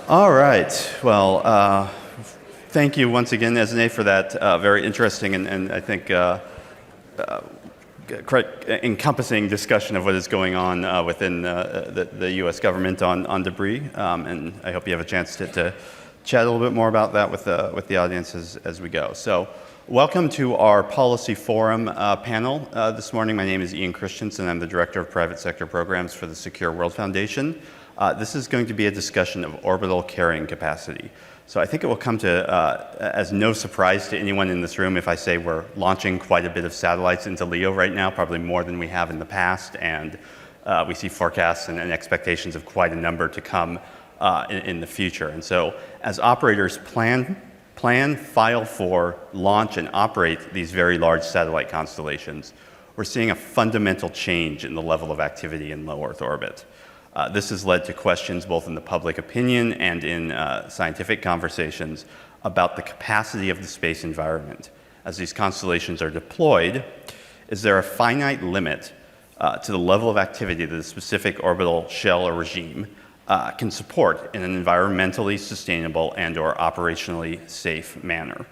All right. Well, thank you once again, SSA, for that very interesting and I think encompassing discussion of what is going on within the U.S. government on debris. And I hope you have a chance to chat a little bit more about that with the audience as we go. So welcome to our Policy Forum panel this morning. My name is Christensen. I'm the Director of Private Sector Programs for the Secure World Foundation. This is going to be a discussion of orbital carrying capacity. So I think it will come to as no surprise to anyone in this room if I say we're launching quite a bit of satellites into LEO right now, probably more than we have in the past, and we see forecasts and expectations of quite a number to come in the future. And so as operators plan, file for, launch, and operate these very large satellite constellations, we're seeing a fundamental change in the level of activity in low Earth orbit. This has led to questions both in the public opinion and in scientific conversations about the capacity of the space environment. As these constellations are deployed, is there a finite limit to the level of activity that a specific orbital shell or regime can support in an environmentally sustainable and or operationally safe manner?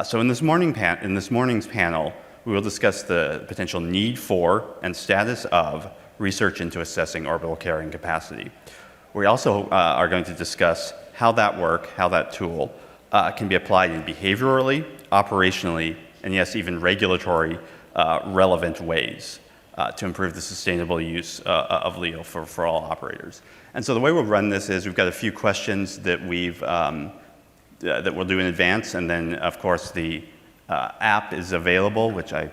So in this morning's panel, we will discuss the potential need for and status of research into assessing orbital carrying capacity. We also are going to discuss how that tool can be applied in behaviorally, operationally, and yes, even regulatory relevant ways to improve the sustainable use of LEO for all operators. And so the way we'll run this is we've got a few questions that that we'll do in advance, and then of course the app is available, which I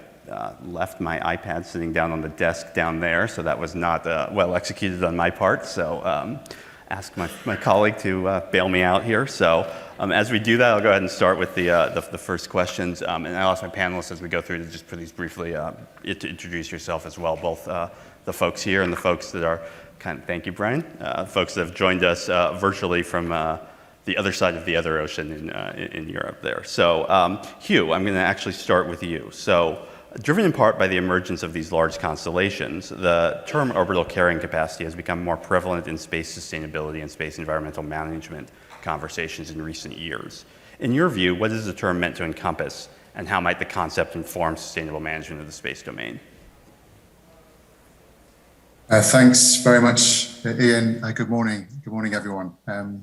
left my iPad sitting down on the desk down there, so that was not well executed on my part. So ask my colleague to bail me out here. So as we do that, I'll go ahead and start with the first questions, and I'll ask my panelists as we go through to just please briefly to introduce yourself as well, both the folks here and the folks that are thank you, Brian, folks that have joined us virtually from the other side of the other ocean in Europe there. So Hugh, I'm going to actually start with you. So driven in part by the emergence of these large constellations, the term orbital carrying capacity has become more prevalent in space sustainability and space environmental management conversations in recent years. In your view, what is the term meant to encompass, and how might the concept inform sustainable management of the space domain? Thanks very much, Ian. Good morning. Good morning, everyone.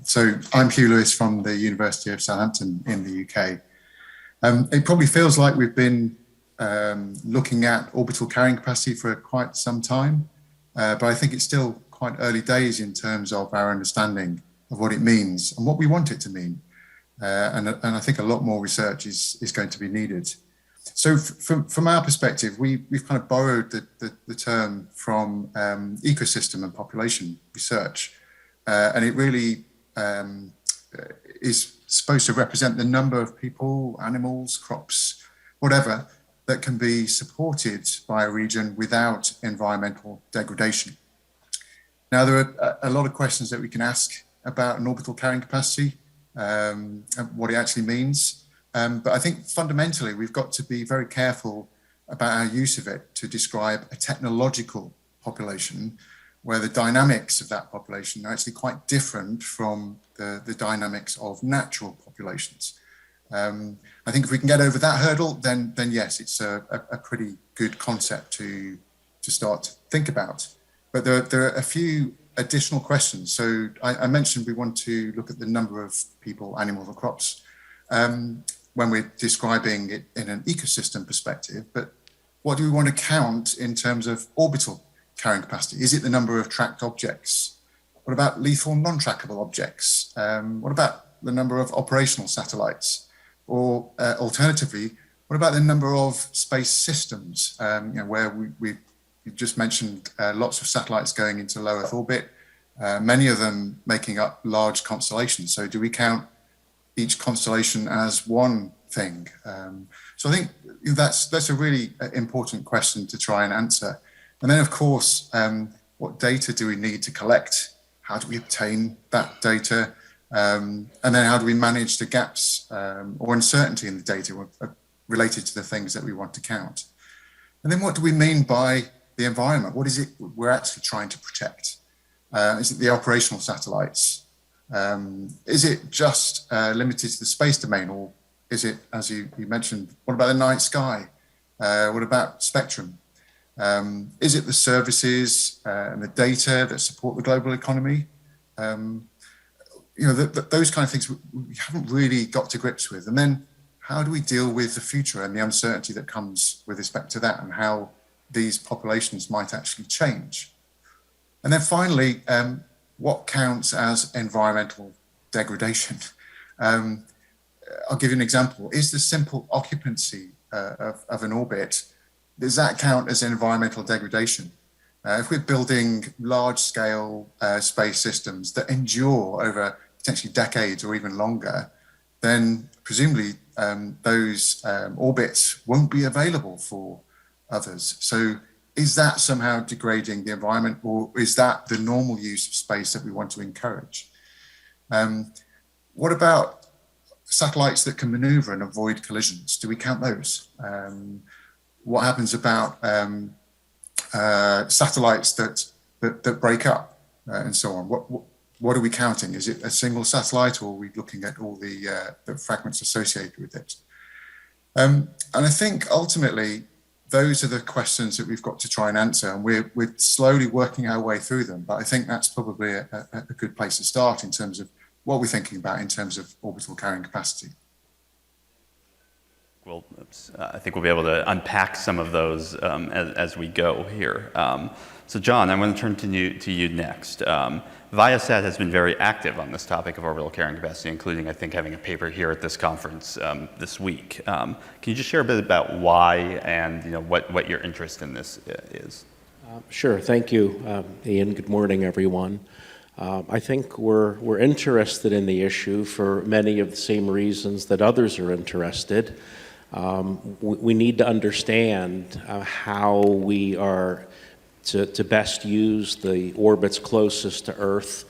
So I'm Hugh Lewis from the University of Southampton in the UK. It probably feels like we've been looking at orbital carrying capacity for quite some time, but I think it's still quite early days in terms of our understanding of what it means and what we want it to mean. And I think a lot more research is going to be needed. So from our perspective, we've kind of borrowed the term from ecosystem and population research, and it really is supposed to represent the number of people, animals, crops, whatever, that can be supported by a region without environmental degradation. Now, there are a lot of questions that we can ask about an orbital carrying capacity, and what it actually means. But I think fundamentally, we've got to be very careful about our use of it to describe a technological population where the dynamics of that population are actually quite different from the dynamics of natural populations. I think if we can get over that hurdle, then yes, it's a pretty good concept to start to think about. But there are a few additional questions. So I mentioned we want to look at the number of people, animals, or crops when we're describing it in an ecosystem perspective. But what do we want to count in terms of orbital carrying capacity? Is it the number of tracked objects? What about lethal non-trackable objects? What about the number of operational satellites? Or alternatively, what about the number of space systems, where we just mentioned lots of satellites going into low Earth orbit, many of them making up large constellations. So do we count each constellation as one thing? So I think that's a really important question to try and answer. And then, of course, what data do we need to collect? How do we obtain that data? And then how do we manage the gaps or uncertainty in the data related to the things that we want to count? And then what do we mean by the environment? What is it we're actually trying to protect? Is it the operational satellites? Is it just limited to the space domain, or is it, as you mentioned, what about the night sky? What about spectrum? Is it the services and the data that support the global economy? Those kind of things we haven't really got to grips with. And then how do we deal with the future and the uncertainty that comes with respect to that, and how these populations might actually change? And then finally, what counts as environmental degradation? I'll give you an example. Is the simple occupancy of an orbit, does that count as environmental degradation? If we're building large-scale space systems that endure over potentially decades or even longer, then presumably those orbits won't be available for others. So is that somehow degrading the environment, or is that the normal use of space that we want to encourage? What about satellites that can maneuver and avoid collisions? Do we count those? What happens about satellites that break up and so on? What are we counting? Is it a single satellite, or are we looking at all the fragments associated with it? And I think ultimately, those are the questions that we've got to try and answer, and we're slowly working our way through them. But I think that's probably a good place to start in terms of what we're thinking about in terms of orbital carrying capacity. Well, I think we'll be able to unpack some of those as we go here. So John, I'm going to turn to you next. Viasat has been very active on this topic of orbital carrying capacity, including, I think, having a paper here at this conference this week. Can you just share a bit about why and what your interest in this is? Sure. Thank you, Ian. Good morning, everyone. I think we're interested in the issue for many of the same reasons that others are interested. We need to understand how we are to best use the orbits closest to Earth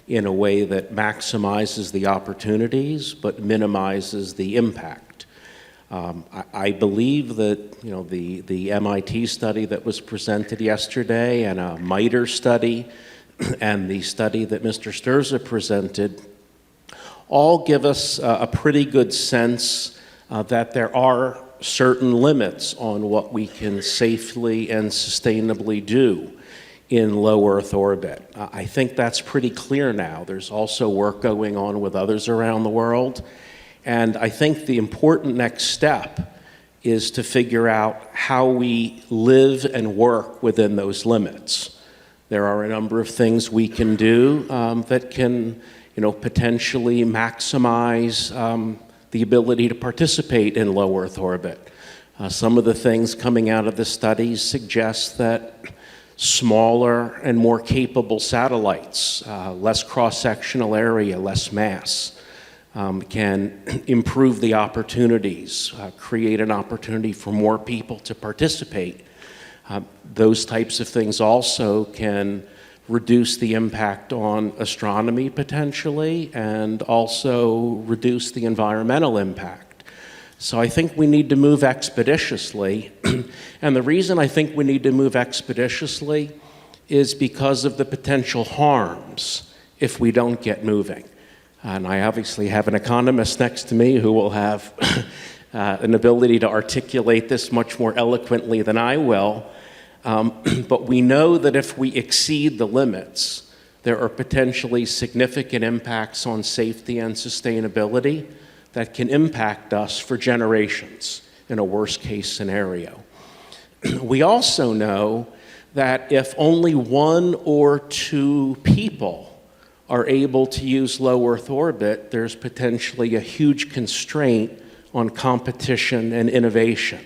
in a way that maximizes the opportunities but minimizes the impact. I believe that the MIT study that was presented yesterday, and a MITRE study, and the study that Mr. Sturza presented, all give us a pretty good sense that there are certain limits on what we can safely and sustainably do in low Earth orbit. I think that's pretty clear now. There's also work going on with others around the world. And I think the important next step is to figure out how we live and work within those limits. There are a number of things we can do that can, potentially maximize the ability to participate in low Earth orbit. Some of the things coming out of the studies suggest that smaller and more capable satellites, less cross-sectional area, less mass, can improve the opportunities, create an opportunity for more people to participate. Those types of things also can reduce the impact on astronomy potentially, and also reduce the environmental impact. So I think we need to move expeditiously. And the reason I think we need to move expeditiously is because of the potential harms if we don't get moving. And I obviously have an economist next to me who will have an ability to articulate this much more eloquently than I will. But we know that if we exceed the limits, there are potentially significant impacts on safety and sustainability that can impact us for generations in a worst-case scenario. We also know that if only 1 or 2 people are able to use low Earth orbit, there's potentially a huge constraint on competition and innovation.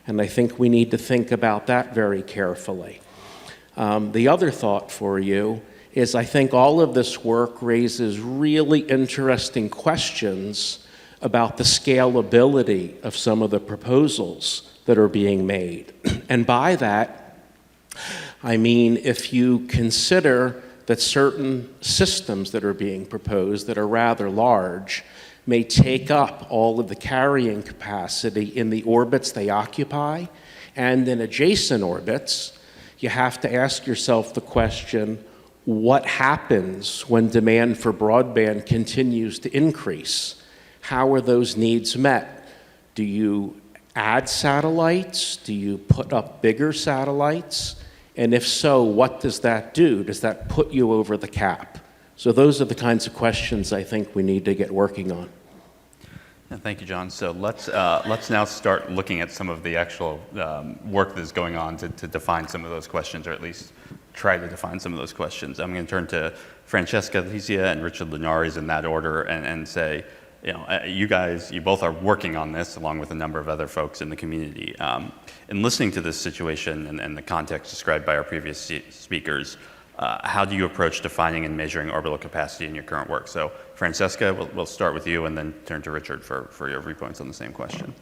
And I think we need to think about that very carefully. The other thought for you is I think all of this work raises really interesting questions about the scalability of some of the proposals that are being made. And by that, I mean if you consider that certain systems that are being proposed that are rather large may take up all of the carrying capacity in the orbits they occupy, and in adjacent orbits, you have to ask yourself the question, what happens when demand for broadband continues to increase? How are those needs met? Do you add satellites? Do you put up bigger satellites? And if so, what does that do? Does that put you over the cap? So those are the kinds of questions I think we need to get working on. Thank you, John. So let's now start looking at some of the actual work that is going on to define some of those questions, or at least try to define some of those questions. I'm going to turn to Francesca Lizia and Richard Linares in that order and say, you both are working on this along with a number of other folks in the community. In listening to this situation and the context described by our previous speakers, how do you approach defining and measuring orbital capacity in your current work? So Francesca, we'll start with you and then turn to Richard for your viewpoints on the same question.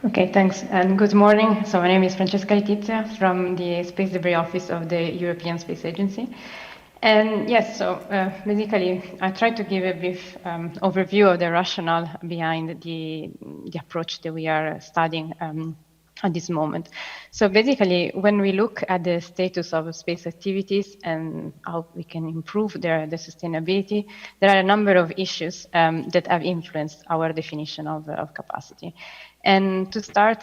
Okay, thanks, and good morning. So my name is Francesca Letizia from the Space Debris Office of the European Space Agency. And yes, so basically, I tried to give a brief overview of the rationale behind the approach that we are studying at this moment. So basically, when we look at the status of space activities and how we can improve the sustainability, there are a number of issues that have influenced our definition of capacity. And to start,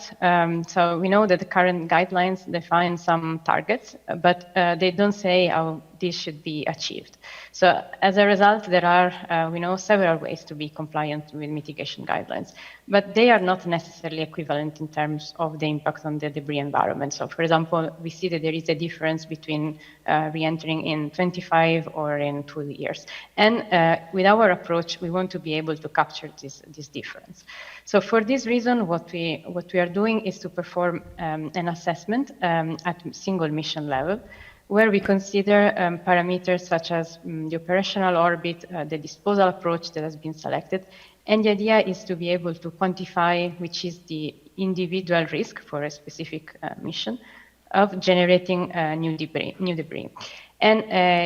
so we know that the current guidelines define some targets, but they don't say how this should be achieved. So as a result, there are, we know, several ways to be compliant with mitigation guidelines, but they are not necessarily equivalent in terms of the impact on the debris environment. So for example, we see that there is a difference between re-entering in 25 or in 2 years. And with our approach, we want to be able to capture this difference. So for this reason, what we are doing is to perform an assessment at single mission level, where we consider parameters such as the operational orbit, the disposal approach that has been selected. And the idea is to be able to quantify which is the individual risk for a specific mission of generating new debris. And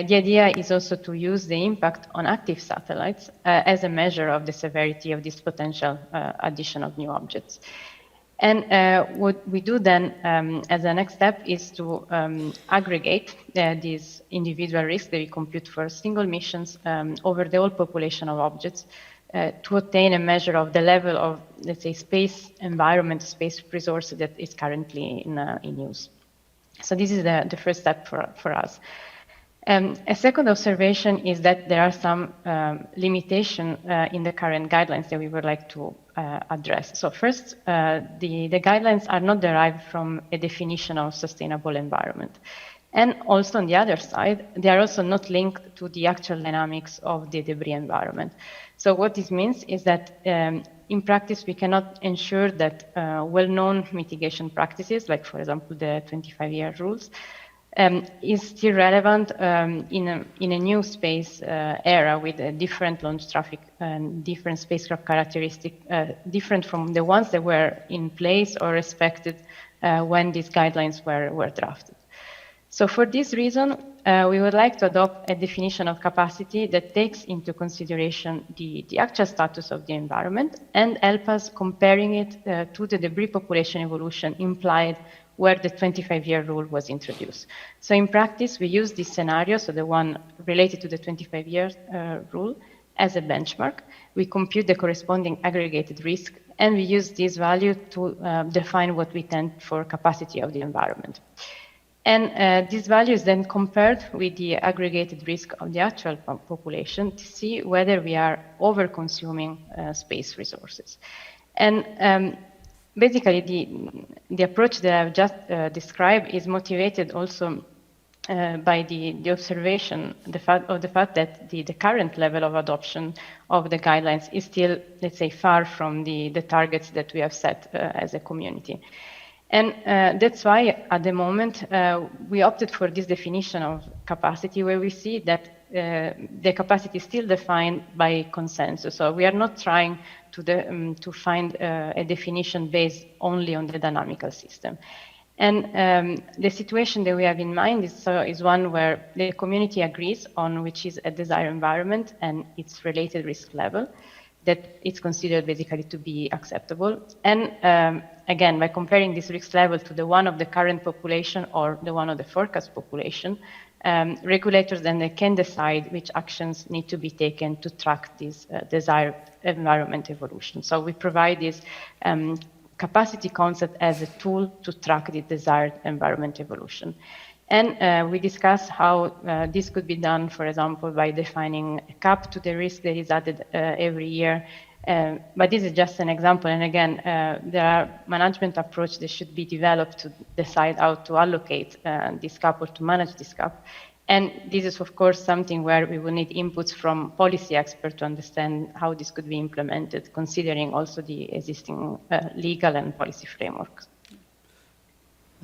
the idea is also to use the impact on active satellites as a measure of the severity of this potential addition of new objects. And what we do then as a next step is to aggregate these individual risks that we compute for single missions over the whole population of objects to obtain a measure of the level of, let's say, space environment, space resource that is currently in use. So this is the first step for us. A second observation is that there are some limitations in the current guidelines that we would like to address. So first, the guidelines are not derived from a definition of sustainable environment. And also on the other side, they are also not linked to the actual dynamics of the debris environment. So what this means is that in practice, we cannot ensure that well-known mitigation practices, like for example, the 25-year rules, is still relevant in a new space era with a different launch traffic and different spacecraft characteristics, different from the ones that were in place or respected when these guidelines were drafted. So for this reason, we would like to adopt a definition of capacity that takes into consideration the actual status of the environment and help us comparing it to the debris population evolution implied where the 25-year rule was introduced. So in practice, we use this scenario, so the one related to the 25-year rule, as a benchmark. We compute the corresponding aggregated risk, and we use this value to define what we intend for capacity of the environment. And this value is then compared with the aggregated risk of the actual population to see whether we are over-consuming space resources. And basically, the approach that I've just described is motivated also by the observation, the fact that the current level of adoption of the guidelines is still, let's say, far from the targets that we have set as a community. And that's why, at the moment, we opted for this definition of capacity, where we see that the capacity is still defined by consensus. So we are not trying to find a definition based only on the dynamical system. And the situation that we have in mind is one where the community agrees on which is a desired environment and its related risk level that it's considered basically to be acceptable. And again, by comparing this risk level to the one of the current population or the one of the forecast population, regulators then they can decide which actions need to be taken to track this desired environment evolution. So we provide this capacity concept as a tool to track the desired environment evolution. And we discuss how this could be done, for example, by defining a cap to the risk that is added every year. But this is just an example. And again, there are management approaches that should be developed to decide how to allocate this cap or to manage this cap. And this is, of course, something where we will need inputs from policy experts to understand how this could be implemented, considering also the existing legal and policy frameworks.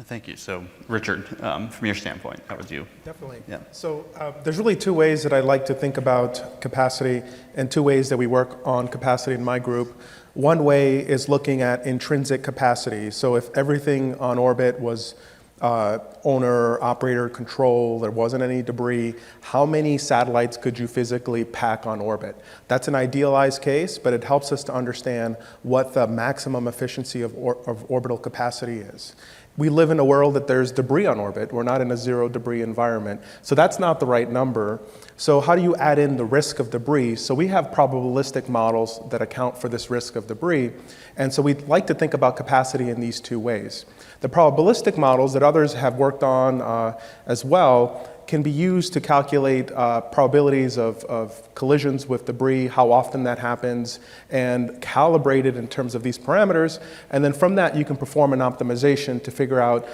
Thank you. So, Richard, from your standpoint, how would you? Definitely. Yeah. So there's really two ways that I like to think about capacity and two ways that we work on capacity in my group. One way is looking at intrinsic capacity. So if everything on orbit was owner, operator control, there wasn't any debris, how many satellites could you physically pack on orbit? That's an idealized case, but it helps us to understand what the maximum efficiency of orbital capacity is. We live in a world that there's debris on orbit. We're not in a zero debris environment. So that's not the right number. So how do you add in the risk of debris? So we have probabilistic models that account for this risk of debris. And so we'd like to think about capacity in these two ways. The probabilistic models that others have worked on as well can be used to calculate probabilities of collisions with debris, how often that happens, and calibrate it in terms of these parameters. And then from that, you can perform an optimization to figure out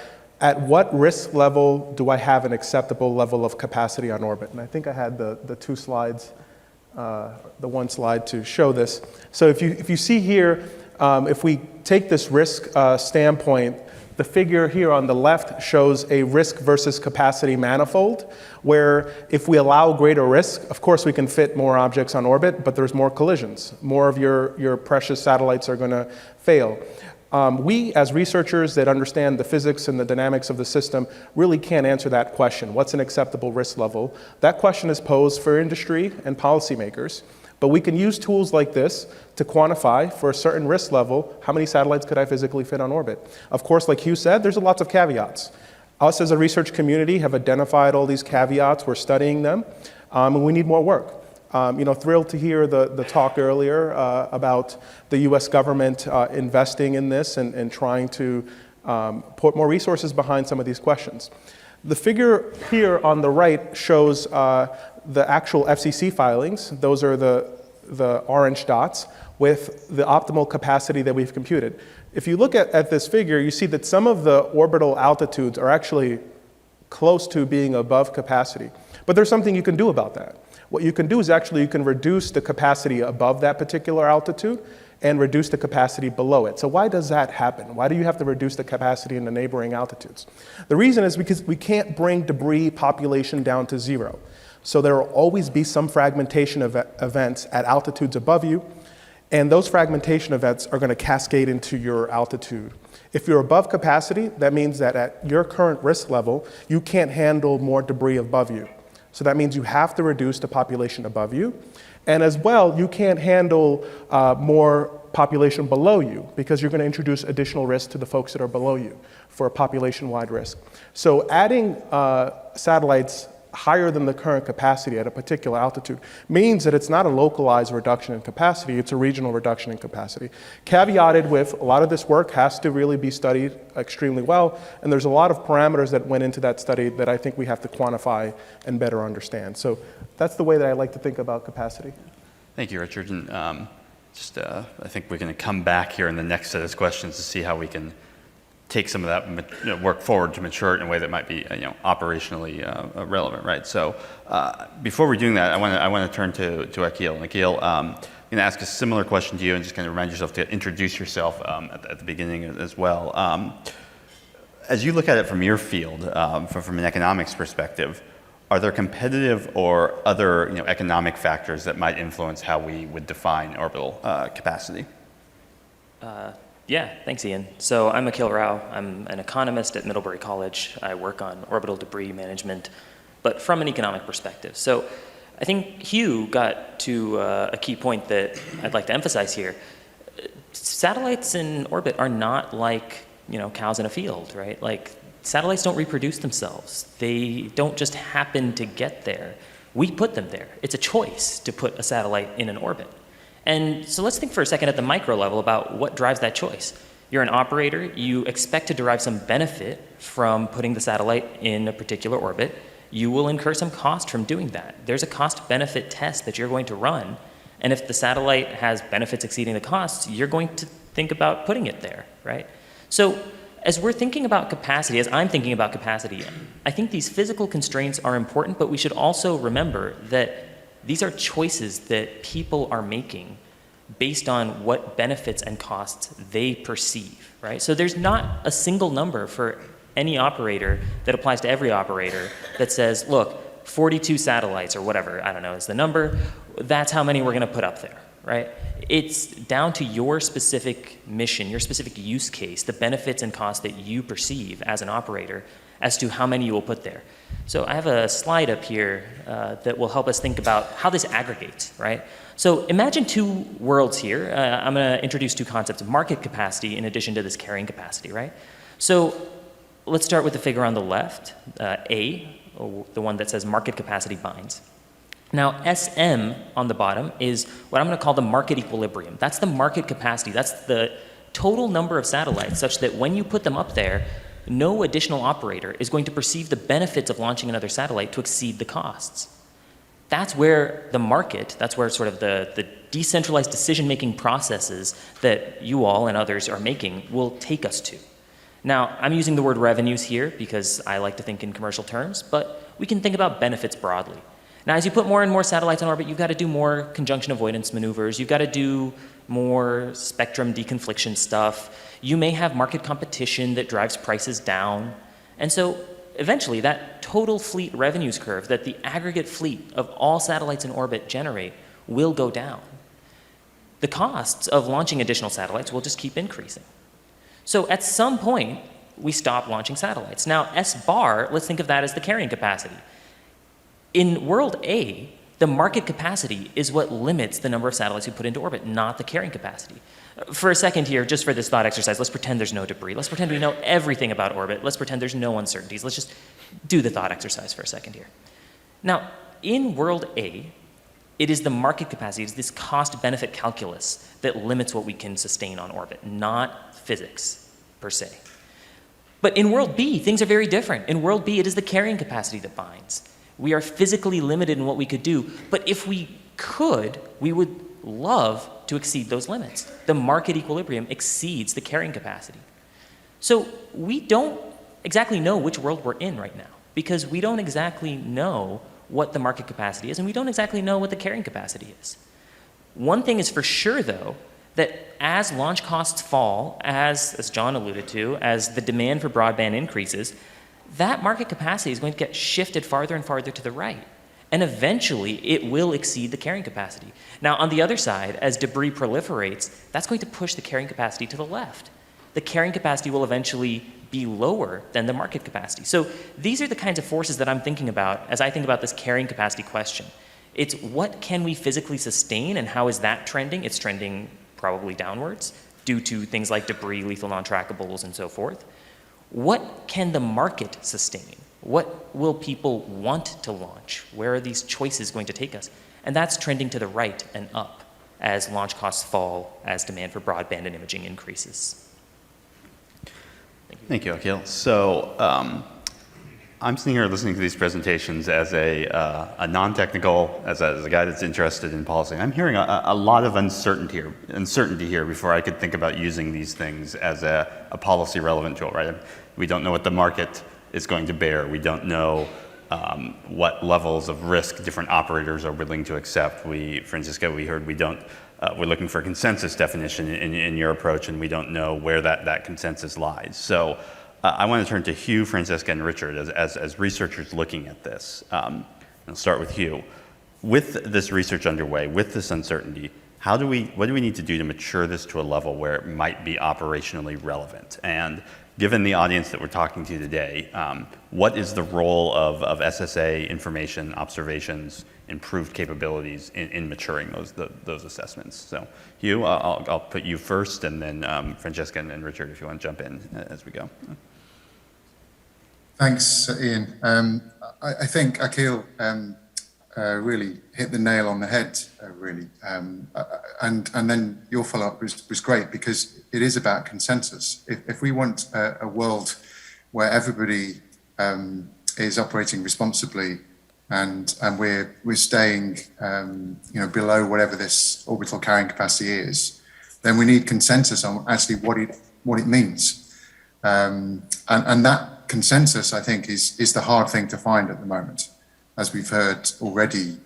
at what risk level do I have an acceptable level of capacity on orbit. And I think I had the two slides, the one slide to show this. So if you see here, if we take this risk standpoint, the figure here on the left shows a risk versus capacity manifold, where if we allow greater risk, of course we can fit more objects on orbit, but there's more collisions. More of your precious satellites are going to fail. We, as researchers that understand the physics and the dynamics of the system, really can't answer that question. What's an acceptable risk level? That question is posed for industry and policymakers. But we can use tools like this to quantify for a certain risk level, how many satellites could I physically fit on orbit? Of course, like Hugh said, there's lots of caveats. Us as a research community have identified all these caveats, we're studying them, and we need more work. Thrilled to hear the talk earlier about the US government investing in this and trying to put more resources behind some of these questions. The figure here on the right shows the actual FCC filings. Those are the orange dots with the optimal capacity that we've computed. If you look at this figure, you see that some of the orbital altitudes are actually close to being above capacity. But there's something you can do about that. What you can do is actually you can reduce the capacity above that particular altitude and reduce the capacity below it. So why does that happen? Why do you have to reduce the capacity in the neighboring altitudes? The reason is because we can't bring debris population down to zero. So there will always be some fragmentation of events at altitudes above you, and those fragmentation events are going to cascade into your altitude. If you're above capacity, that means that at your current risk level, you can't handle more debris above you. So that means you have to reduce the population above you. And as well, you can't handle more population below you because you're going to introduce additional risk to the folks that are below you for a population-wide risk. So adding satellites higher than the current capacity at a particular altitude means that it's not a localized reduction in capacity, it's a regional reduction in capacity. Caveated with a lot of this work has to really be studied extremely well, and there's a lot of parameters that went into that study that I think we have to quantify and better understand. So that's the way that I like to think about capacity. Thank you, Richard. And I think we're going to come back here in the next set of questions to see how we can take some of that work forward to mature it in a way that might be operationally relevant, right? So before we're doing that, I want to turn to Akil. And Akil, I'm going to ask a similar question to you and just kind of remind yourself to introduce yourself at the beginning as well. As you look at it from your field, from an economics perspective, are there competitive or other economic factors that might influence how we would define orbital capacity? Yeah, thanks, Ian. So I'm Akil Rao. I'm an economist at Middlebury College. I work on orbital debris management, but from an economic perspective. So I think Hugh got to a key point that I'd like to emphasize here. Satellites in orbit are not like cows in a field, right? Like satellites don't reproduce themselves. They don't just happen to get there. We put them there. It's a choice to put a satellite in an orbit. And so let's think for a second at the micro level about what drives that choice. You're an operator, you expect to derive some benefit from putting the satellite in a particular orbit. You will incur some cost from doing that. There's a cost-benefit test that you're going to run, and if the satellite has benefits exceeding the costs, you're going to think about putting it there, right? So as we're thinking about capacity, as I'm thinking about capacity, I think these physical constraints are important, but we should also remember that these are choices that people are making based on what benefits and costs they perceive, right? So there's not a single number for any operator that applies to every operator that says, look, 42 satellites or whatever, I don't know, is the number, that's how many we're going to put up there, right? It's down to your specific mission, your specific use case, the benefits and costs that you perceive as an operator as to how many you will put there. So I have a slide up here that will help us think about how this aggregates, right? So imagine two worlds here. I'm going to introduce two concepts of market capacity in addition to this carrying capacity, right? So let's start with the figure on the left, A, the one that says market capacity binds. Now, SM on the bottom is what I'm going to call the market equilibrium. That's the market capacity. That's the total number of satellites such that when you put them up there, no additional operator is going to perceive the benefits of launching another satellite to exceed the costs. That's where the market, that's where sort of the decentralized decision-making processes that you all and others are making will take us to. Now, I'm using the word revenues here because I like to think in commercial terms, but we can think about benefits broadly. Now, as you put more and more satellites on orbit, you've got to do more conjunction avoidance maneuvers. You've got to do more spectrum deconfliction stuff. You may have market competition that drives prices down. And so eventually that total fleet revenues curve that the aggregate fleet of all satellites in orbit generate will go down. The costs of launching additional satellites will just keep increasing. So at some point, we stop launching satellites. Now, S bar, let's think of that as the carrying capacity. In world A, the market capacity is what limits the number of satellites we put into orbit, not the carrying capacity. For a second here, just for this thought exercise, let's pretend there's no debris. Let's pretend we know everything about orbit. Let's pretend there's no uncertainties. Let's just do the thought exercise for a second here. Now, in world A, it is the market capacity, it's this cost-benefit calculus that limits what we can sustain on orbit, not physics per se. But in world B, things are very different. In world B, it is the carrying capacity that binds. We are physically limited in what we could do, but if we could, we would love to exceed those limits. The market equilibrium exceeds the carrying capacity. So we don't exactly know which world we're in right now because we don't exactly know what the market capacity is and we don't exactly know what the carrying capacity is. One thing is for sure though, that as launch costs fall, as John alluded to, as the demand for broadband increases, that market capacity is going to get shifted farther and farther to the right. And eventually, it will exceed the carrying capacity. Now, on the other side, as debris proliferates, that's going to push the carrying capacity to the left. The carrying capacity will eventually be lower than the market capacity. So these are the kinds of forces that I'm thinking about as I think about this carrying capacity question. It's what can we physically sustain and how is that trending? It's trending probably downwards due to things like debris, lethal non-trackables, and so forth. What can the market sustain? What will people want to launch? Where are these choices going to take us? And that's trending to the right and up as launch costs fall, as demand for broadband and imaging increases. Thank you, Akhil. So I'm sitting here listening to these presentations as a non-technical, as a guy that's interested in policy. I'm hearing a lot of uncertainty here before I could think about using these things as a policy-relevant tool, right? We don't know what the market is going to bear. We don't know what levels of risk different operators are willing to accept. Francisco, we heard we're looking for a consensus definition in your approach, and we don't know where that consensus lies. So I want to turn to Hugh, Francisca, and Richard as researchers looking at this. I'll start with Hugh. With this research underway, with this uncertainty, what do we need to do to mature this to a level where it might be operationally relevant? And given the audience that we're talking to today, what is the role of SSA information, observations, improved capabilities in maturing those assessments? So Hugh, I'll put you first, and then Francesca and Richard, if you want to jump in as we go. Thanks, Ian. I think Akhil really hit the nail on the head, really. And then your follow-up was great, because it is about consensus. If we want a world where everybody is operating responsibly and we're staying below whatever this orbital carrying capacity is, then we need consensus on actually what it means. And that consensus, I think, is the hard thing to find at the moment. As we've heard already,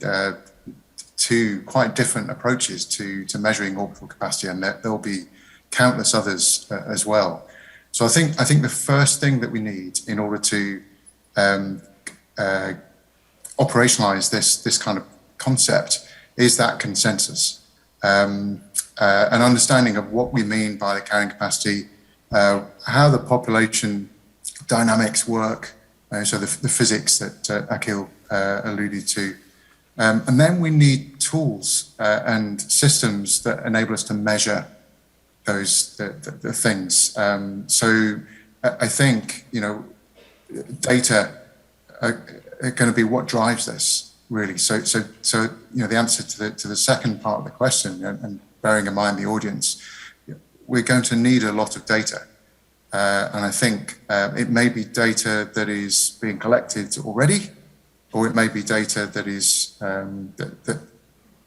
two quite different approaches to measuring orbital capacity, and there'll be countless others as well. So I think the first thing that we need in order to operationalize this kind of concept is that consensus, an understanding of what we mean by the carrying capacity, how the population dynamics work, so the physics that Akhil alluded to. And then we need tools and systems that enable us to measure those the things. So I think, data are going to be what drives this, really. So the answer to the second part of the question, and bearing in mind the audience, we're going to need a lot of data. And I think it may be data that is being collected already, or it may be data that is that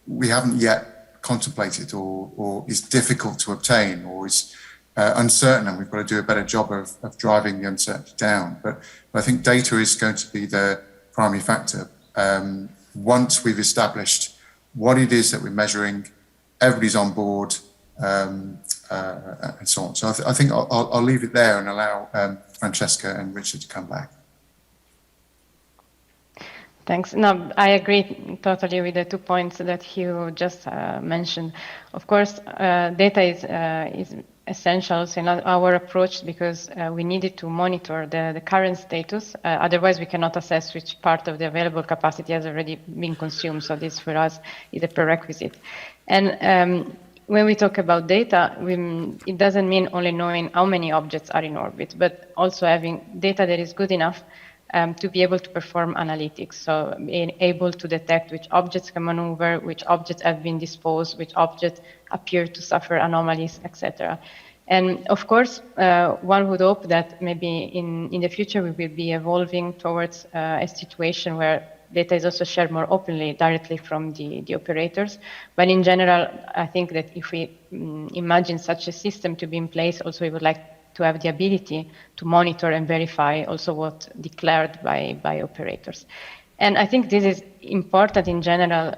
we haven't yet contemplated, or is difficult to obtain, or is uncertain, and we've got to do a better job of driving the uncertainty down. But I think data is going to be the primary factor. Once we've established what it is that we're measuring, everybody's on board, and so on. So I think I'll leave it there and allow Francesca and Richard to come back. Thanks. No, I agree totally with the 2 points that Hugh just mentioned. Of course, data is essential in our approach, because we needed to monitor the current status. Otherwise, we cannot assess which part of the available capacity has already been consumed. So this, for us, is a prerequisite. And when we talk about data, it doesn't mean only knowing how many objects are in orbit, but also having data that is good enough to be able to perform analytics. So being able to detect which objects can maneuver, which objects have been disposed, which objects appear to suffer anomalies, etc. And of course, one would hope that maybe in the future we will be evolving towards a situation where data is also shared more openly directly from the operators. But in general, I think that if we imagine such a system to be in place, also we would like to have the ability to monitor and verify also what declared by operators. And I think this is important in general,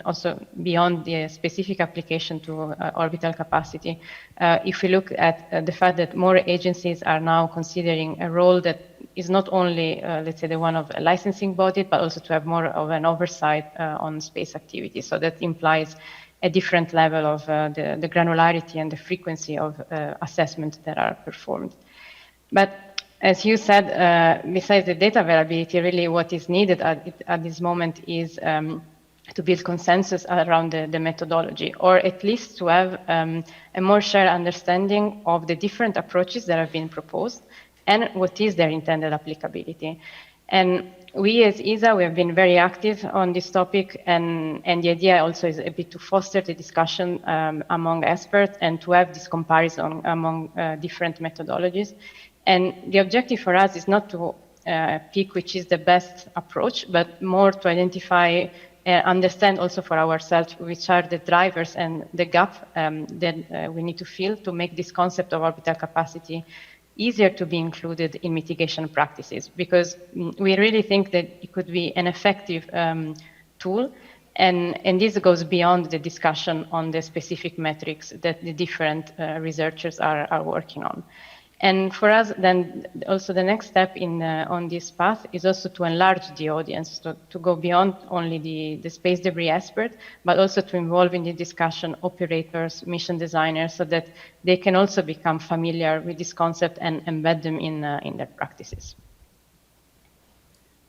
also beyond the specific application to orbital capacity. If we look at the fact that more agencies are now considering a role that is not only, let's say, the one of a licensing body, but also to have more of an oversight on space activity. So that implies a different level of the granularity and the frequency of assessments that are performed. But as you said, besides the data availability, really what is needed at this moment is to build consensus around the methodology, or at least to have a more shared understanding of the different approaches that have been proposed and what is their intended applicability. And we as ESA, we have been very active on this topic, and the idea also is a bit to foster the discussion among experts and to have this comparison among different methodologies. And the objective for us is not to pick which is the best approach, but more to identify, understand also for ourselves which are the drivers and the gap that we need to fill to make this concept of orbital capacity easier to be included in mitigation practices, because we really think that it could be an effective tool, and this goes beyond the discussion on the specific metrics that the different researchers are working on. And for us, then also the next step on this path is also to enlarge the audience, to go beyond only the space debris expert, but also to involve in the discussion operators, mission designers, so that they can also become familiar with this concept and embed them in their practices.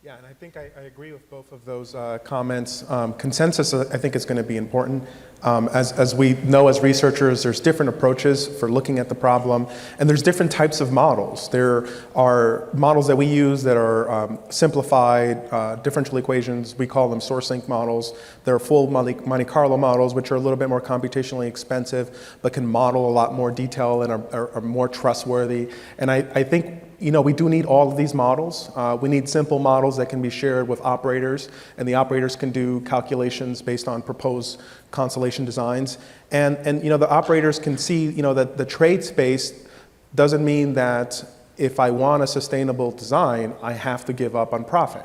Yeah, and I think I agree with both of those comments. Consensus, I think, is going to be important. As we know as researchers, there's different approaches for looking at the problem, and there's different types of models. There are models that we use that are simplified differential equations. We call them source-link models. There are full Monte Carlo models, which are a little bit more computationally expensive, but can model a lot more detail and are more trustworthy. And I think we do need all of these models. We need simple models that can be shared with operators, and the operators can do calculations based on proposed constellation designs. And the operators can see, that the trade space doesn't mean that if I want a sustainable design, I have to give up on profit.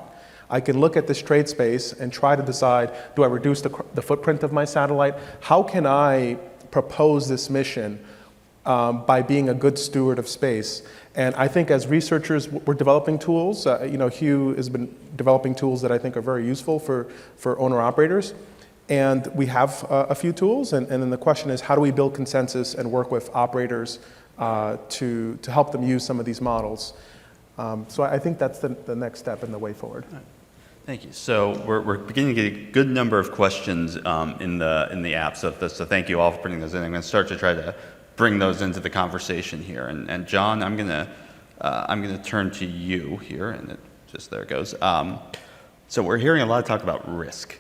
I can look at this trade space and try to decide, do I reduce the footprint of my satellite? How can I propose this mission by being a good steward of space? And I think as researchers, we're developing tools. Hugh has been developing tools that I think are very useful for owner-operators. And we have a few tools, and then the question is, how do we build consensus and work with operators to help them use some of these models? So I think that's the next step in the way forward. Thank you. So we're beginning to get a good number of questions in the app. So thank you all for putting those in. I'm going to start to try to bring those into the conversation here. And John, I'm gonna turn to you here, and there it goes. So we're hearing a lot of talk about risk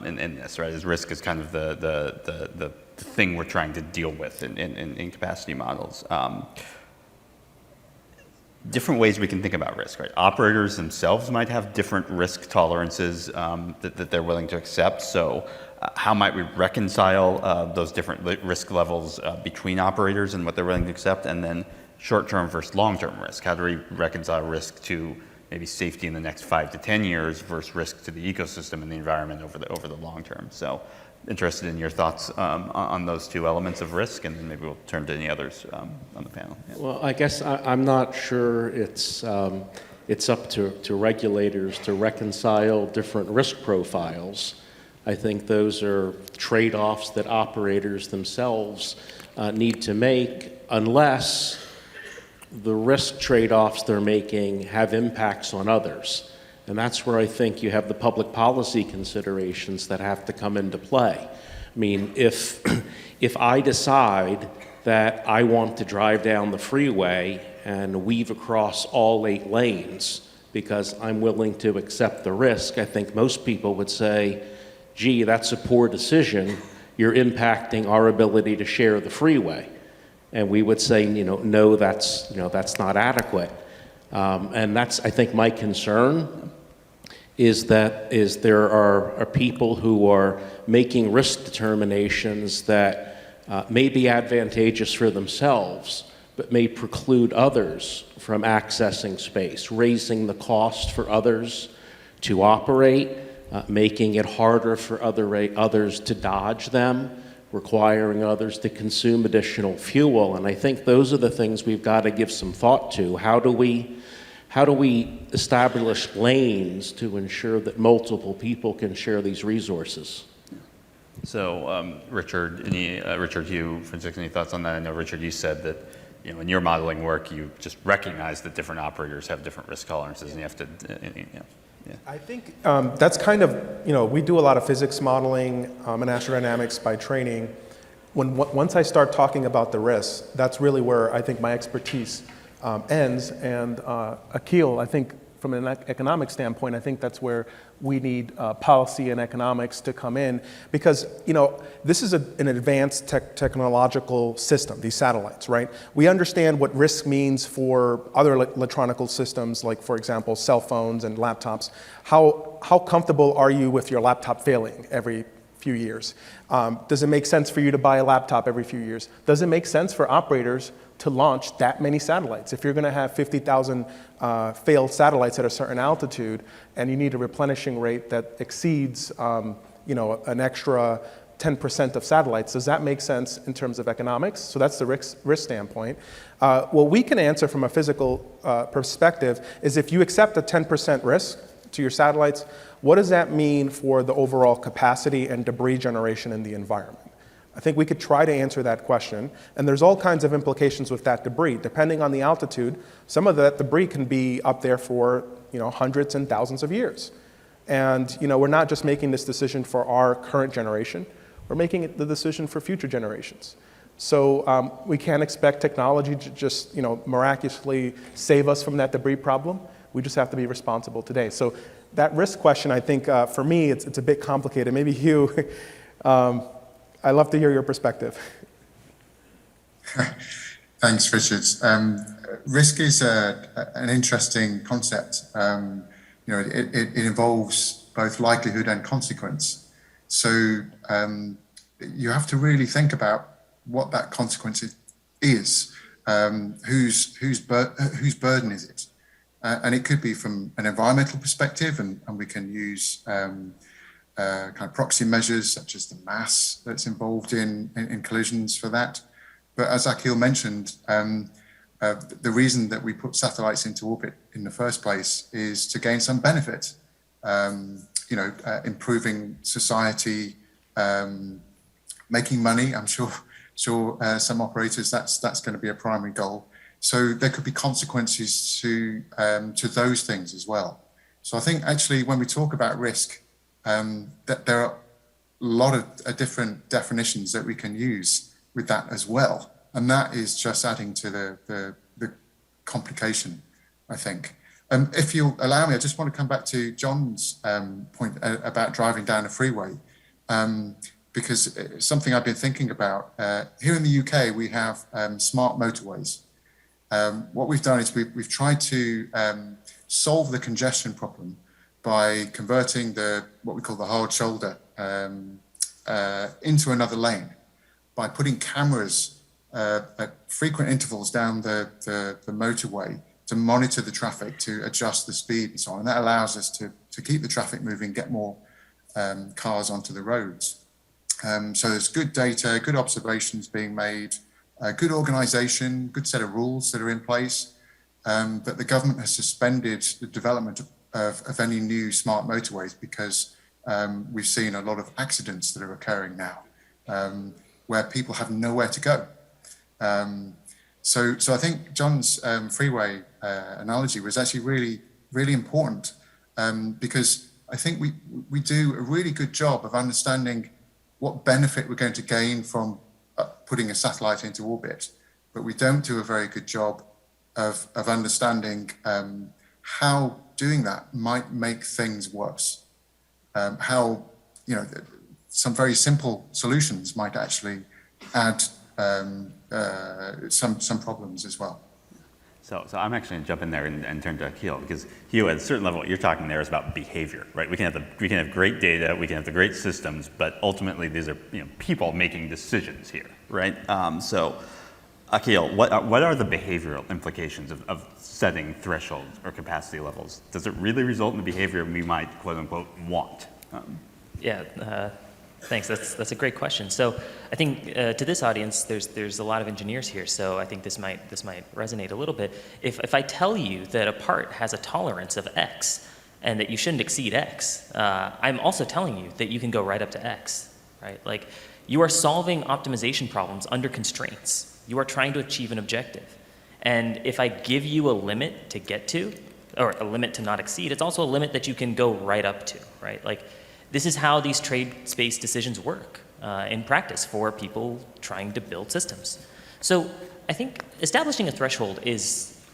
in this, right? As risk is kind of the thing we're trying to deal with in capacity models. Different ways we can think about risk, right? Operators themselves might have different risk tolerances that they're willing to accept. So how might we reconcile those different risk levels between operators and what they're willing to accept? And then short-term versus long-term risk. How do we reconcile risk to maybe safety in the next 5 to 10 years versus risk to the ecosystem and the environment over the long term? So interested in your thoughts on those two elements of risk, and then maybe we'll turn to any others on the panel. Yeah. Well, I guess I'm not sure it's up to regulators to reconcile different risk profiles. I think those are trade-offs that operators themselves need to make, unless the risk trade-offs they're making have impacts on others. And that's where I think you have the public policy considerations that have to come into play. I mean, if I decide that I want to drive down the freeway and weave across all 8 lanes because I'm willing to accept the risk, I think most people would say, gee, that's a poor decision. You're impacting our ability to share the freeway. And we would say, no, that's not adequate. And that's, I think, my concern is there are people who are making risk determinations that may be advantageous for themselves, but may preclude others from accessing space, raising the cost for others to operate, making it harder for others to dodge them, requiring others to consume additional fuel. And I think those are the things we've got to give some thought to. How do we establish lanes to ensure that multiple people can share these resources? So Richard, Hugh, Francisco, any thoughts on that? I know, Richard, you said that in your modeling work, you just recognize that different operators have different risk tolerances, and you have to, Yeah. I think that's kind of, we do a lot of physics modeling and astrodynamics by training. Once I start talking about the risks, that's really where I think my expertise ends. And Akil, I think from an economic standpoint, I think that's where we need policy and economics to come in, because this is an advanced technological system, these satellites, right? We understand what risk means for other electronic systems, like, for example, cell phones and laptops. How comfortable are you with your laptop failing every few years? Does it make sense for you to buy a laptop every few years? Does it make sense for operators to launch that many satellites? If you're going to have 50,000 failed satellites at a certain altitude, and you need a replenishing rate that exceeds, an extra 10% of satellites, does that make sense in terms of economics? So that's the risk standpoint. What we can answer from a physical perspective is, if you accept a 10% risk to your satellites, what does that mean for the overall capacity and debris generation in the environment? I think we could try to answer that question. And there's all kinds of implications with that debris. Depending on the altitude, some of that debris can be up there for hundreds and thousands of years. And we're not just making this decision for our current generation, we're making it the decision for future generations. So we can't expect technology to just miraculously save us from that debris problem. We just have to be responsible today. So that risk question, I think, for me, it's a bit complicated. Maybe Hugh, I'd love to hear your perspective. Thanks, Richard. Risk is an interesting concept. It involves both likelihood and consequence. So you have to really think about what that consequence is. Whose burden is it? And it could be from an environmental perspective, and we can use kind of proxy measures such as the mass that's involved in collisions for that. But as Akhil mentioned, the reason that we put satellites into orbit in the first place is to gain some benefit, improving society, making money. I'm sure some operators, that's going to be a primary goal. So there could be consequences to those things as well. So I think actually when we talk about risk, that there are a lot of different definitions that we can use with that as well. And that is just adding to the complication, I think. If you'll allow me, I just want to come back to John's point about driving down a freeway, because it's something I've been thinking about. Here in the UK, we have smart motorways. What we've done is we've tried to solve the congestion problem by converting what we call the hard shoulder into another lane, by putting cameras at frequent intervals down the motorway to monitor the traffic, to adjust the speed and so on. And that allows us to keep the traffic moving, get more cars onto the roads. So there's good data, good observations being made, good organization, good set of rules that are in place. But the government has suspended the development of any new smart motorways because we've seen a lot of accidents that are occurring now where people have nowhere to go. So I think John's freeway analogy was actually really, really important because I think we do a really good job of understanding what benefit we're going to gain from putting a satellite into orbit, but we don't do a very good job of understanding how doing that might make things worse. How some very simple solutions might actually add some problems as well. So I'm actually going to jump in there and turn to Akhil, because Hugh, at a certain level, what you're talking there is about behavior, right? We can have great data, we can have the great systems, but ultimately these are people making decisions here, right? So Akhil, what are the behavioral implications of setting thresholds or capacity levels? Does it really result in the behavior we might, quote unquote, want? Thanks. That's a great question. So I think to this audience, there's a lot of engineers here, so I think this might resonate a little bit. If I tell you that a part has a tolerance of X and that you shouldn't exceed X, I'm also telling you that you can go right up to X, right? Like, you are solving optimization problems under constraints. You are trying to achieve an objective. And if I give you a limit to get to, or a limit to not exceed, it's also a limit that you can go right up to, right? Like, this is how these trade space decisions work in practice for people trying to build systems. So I think establishing a threshold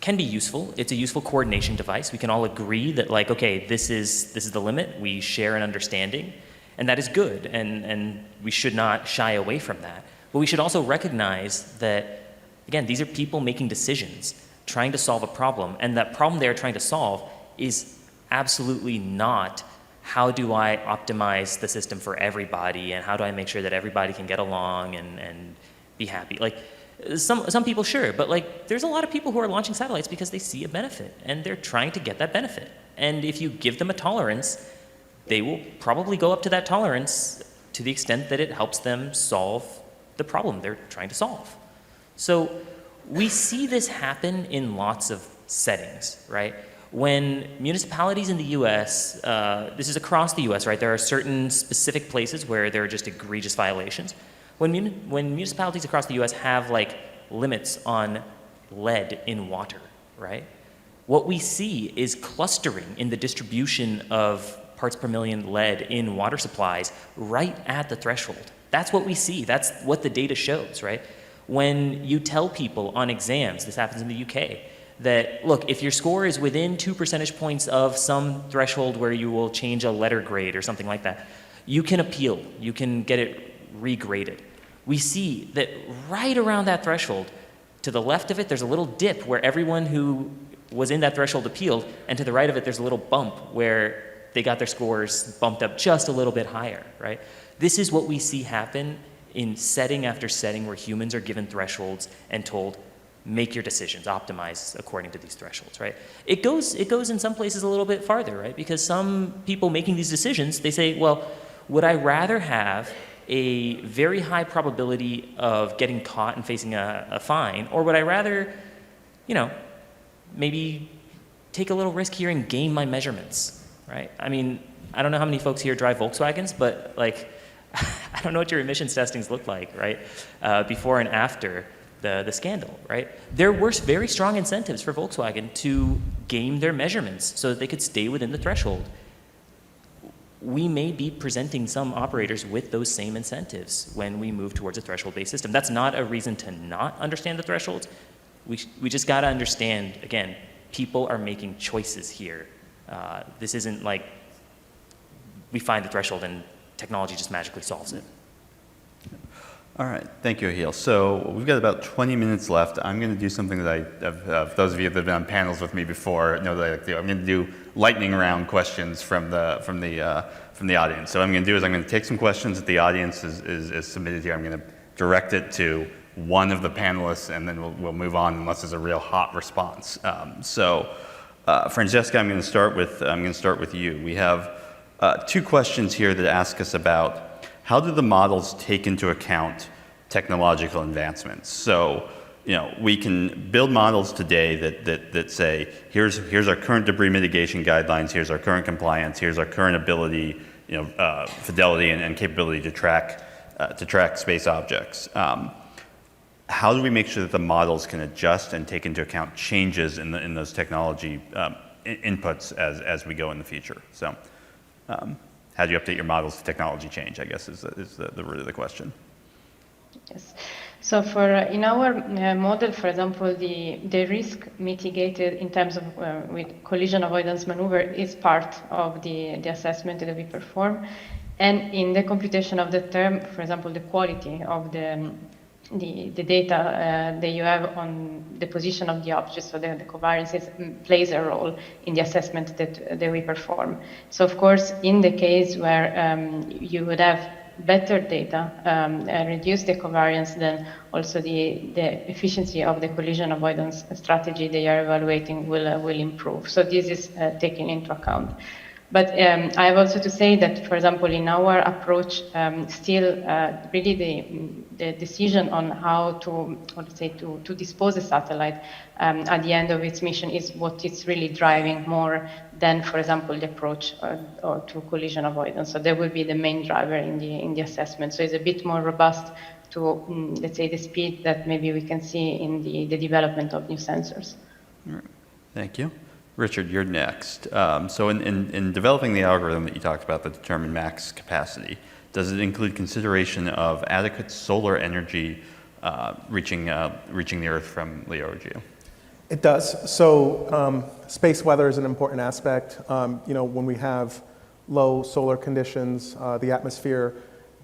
can be useful. It's a useful coordination device. We can all agree that, like, okay, this is the limit. We share an understanding, and that is good, and we should not shy away from that. But we should also recognize that, again, these are people making decisions, trying to solve a problem, and that problem they're trying to solve is absolutely not how do I optimize the system for everybody, and how do I make sure that everybody can get along and be happy? Like, some people, sure, but like, there's a lot of people who are launching satellites because they see a benefit, and they're trying to get that benefit. And if you give them a tolerance, they will probably go up to that tolerance to the extent that it helps them solve the problem they're trying to solve. So we see this happen in lots of settings, right? When municipalities in the US, this is across the US, right? There are certain specific places where there are just egregious violations. When municipalities across the U.S. have like limits on lead in water, right? What we see is clustering in the distribution of parts per million lead in water supplies right at the threshold. That's what we see. That's what the data shows, right? When you tell people on exams, this happens in the UK, that, look, if your score is within 2 percentage points of some threshold where you will change a letter grade or something like that, you can appeal. You can get it regraded. We see that right around that threshold, to the left of it, there's a little dip where everyone who was in that threshold appealed, and to the right of it, there's a little bump where they got their scores bumped up just a little bit higher, right? This is what we see happen in setting after setting where humans are given thresholds and told, make your decisions, optimize according to these thresholds, right? It goes in some places a little bit farther, right? Because some people making these decisions, they say, well, would I rather have a very high probability of getting caught and facing a fine, or would I rather, maybe take a little risk here and game my measurements, right? I mean, I don't know how many folks here drive Volkswagens, but like, I don't know what your emissions testings look like, right? Before and after the scandal, right? There were very strong incentives for Volkswagen to game their measurements so that they could stay within the threshold. We may be presenting some operators with those same incentives when we move towards a threshold-based system. That's not a reason to not understand the thresholds. We just got to understand, again, people are making choices here. This isn't like we find the threshold and technology just magically solves it. All right, thank you, Ahil. So we've got about 20 minutes left. I'm going to do something that those of you that have been on panels with me before know that I like to do. I'm going to do lightning round questions from the audience. So what I'm going to do is I'm going to take some questions that the audience is submitted here. I'm going to direct it to one of the panelists, and then we'll move on unless there's a real hot response. Francesca, I'm going to start with you. We have 2 questions here that ask us about how do the models take into account technological advancements? So, we can build models today that say, here's our current debris mitigation guidelines, here's our current compliance, here's our current ability, fidelity and capability to track space objects. How do we make sure that the models can adjust and take into account changes in those technology inputs as we go in the future? So, how do you update your models to technology change, I guess, is the root of the question. Yes. So in our model, for example, the risk mitigated in terms of with collision avoidance maneuver is part of the assessment that we perform. And in the computation of the term, for example, the quality of the data that you have on the position of the object, so the covariances plays a role in the assessment that we perform. So of course, in the case where you would have better data, reduce the covariance, then also the efficiency of the collision avoidance strategy they are evaluating will improve. So this is taken into account. But I have also to say that, for example, in our approach, still really the decision on how to, let's say, to dispose a satellite at the end of its mission is what is really driving more than, for example, the approach or to collision avoidance. So that will be the main driver in the assessment. So it's a bit more robust to, let's say, the speed that maybe we can see in the development of new sensors. All right. Thank you. Richard, you're next. So in developing the algorithm that you talked about that determine max capacity, does it include consideration of adequate solar energy reaching the Earth from LEO or GEO? It does. So space weather is an important aspect. When we have low solar conditions, the atmosphere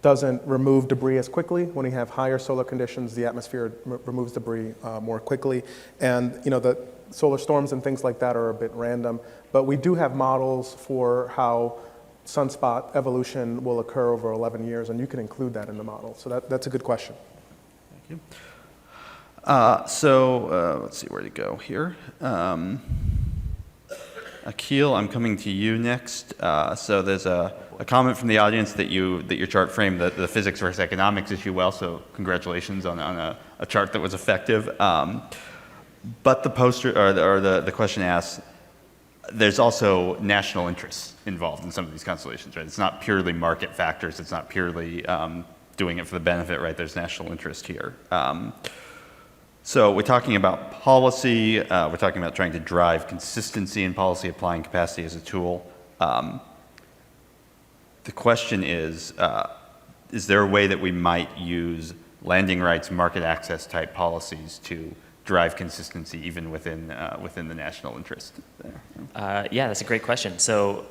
doesn't remove debris as quickly. When we have higher solar conditions, the atmosphere removes debris more quickly. And the solar storms and things like that are a bit random, but we do have models for how sunspot evolution will occur over 11 years, and you can include that in the model. So that's a good question. Thank you. Let's see where to go here. Akil, I'm coming to you next. So there's a comment from the audience that your chart framed the physics versus economics issue well, so congratulations on a chart that was effective. But the poster or the question asks, there's also national interests involved in some of these constellations, right? It's not purely market factors. It's not purely doing it for the benefit, right? There's national interest here. So we're talking about policy. We're talking about trying to drive consistency in policy, applying capacity as a tool. The question is there a way that we might use landing rights, market access type policies to drive consistency even within the national interest there? Yeah, that's a great question. So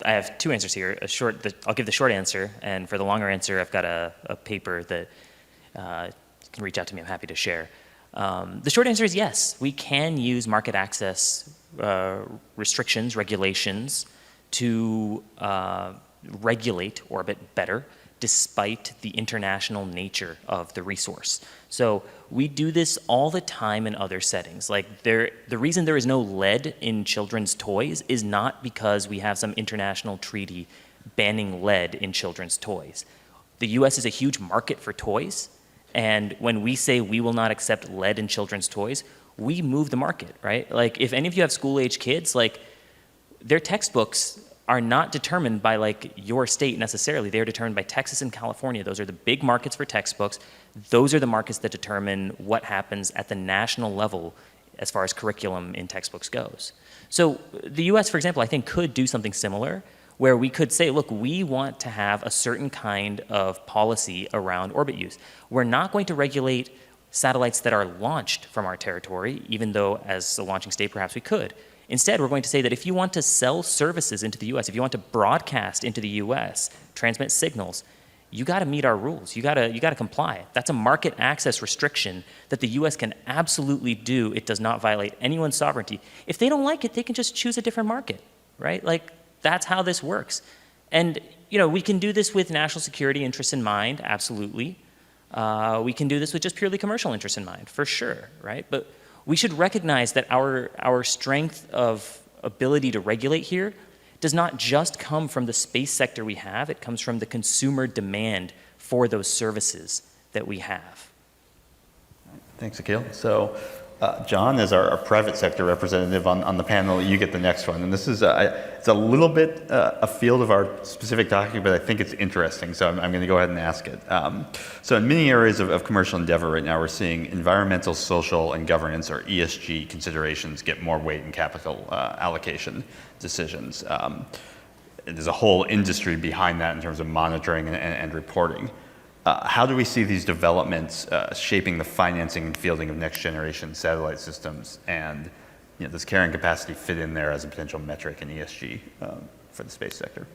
I have two answers here. I'll give the short answer, and for the longer answer, I've got a paper that you can reach out to me. I'm happy to share. The short answer is yes. We can use market access restrictions, regulations to regulate Orbit better, despite the international nature of the resource. So we do this all the time in other settings. Like the reason there is no lead in children's toys is not because we have some international treaty banning lead in children's toys. The US is a huge market for toys, and when we say we will not accept lead in children's toys, we move the market, right? Like if any of you have school-age kids, like their textbooks are not determined by like your state necessarily. They're determined by Texas and California. Those are the big markets for textbooks. Those are the markets that determine what happens at the national level as far as curriculum in textbooks goes. So the US, for example, I think could do something similar where we could say, look, we want to have a certain kind of policy around orbit use. We're not going to regulate satellites that are launched from our territory, even though as a launching state perhaps we could. Instead, we're going to say that if you want to sell services into the US, if you want to broadcast into the US, transmit signals, you got to meet our rules. You got to comply. That's a market access restriction that the US can absolutely do. It does not violate anyone's sovereignty. If they don't like it, they can just choose a different market, right? Like that's how this works. And we can do this with national security interests in mind, absolutely. We can do this with just purely commercial interests in mind, for sure, right? But we should recognize that our strength of ability to regulate here does not just come from the space sector we have, it comes from the consumer demand for those services that we have. Thanks, Akil. So, John, as our private sector representative on the panel, you get the next one. And this is it's a little bit a field of our specific topic, but I think it's interesting, so I'm going to go ahead and ask it. So in many areas of commercial endeavor right now, we're seeing environmental, social, and governance, or ESG considerations, get more weight in capital allocation decisions. There's a whole industry behind that in terms of monitoring and reporting. How do we see these developments shaping the financing and fielding of next generation satellite systems? And does carrying capacity fit in there as a potential metric in ESG for the space sector?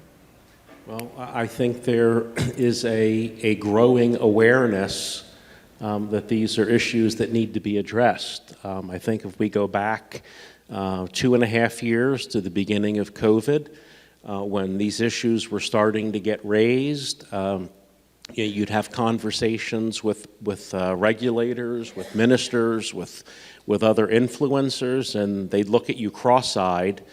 Well, I think there is a growing awareness that these are issues that need to be addressed. I think if we go back 2.5 years to the beginning of COVID, when these issues were starting to get raised, you'd have conversations with regulators, with ministers, with other influencers, and they'd look at you cross-eyed.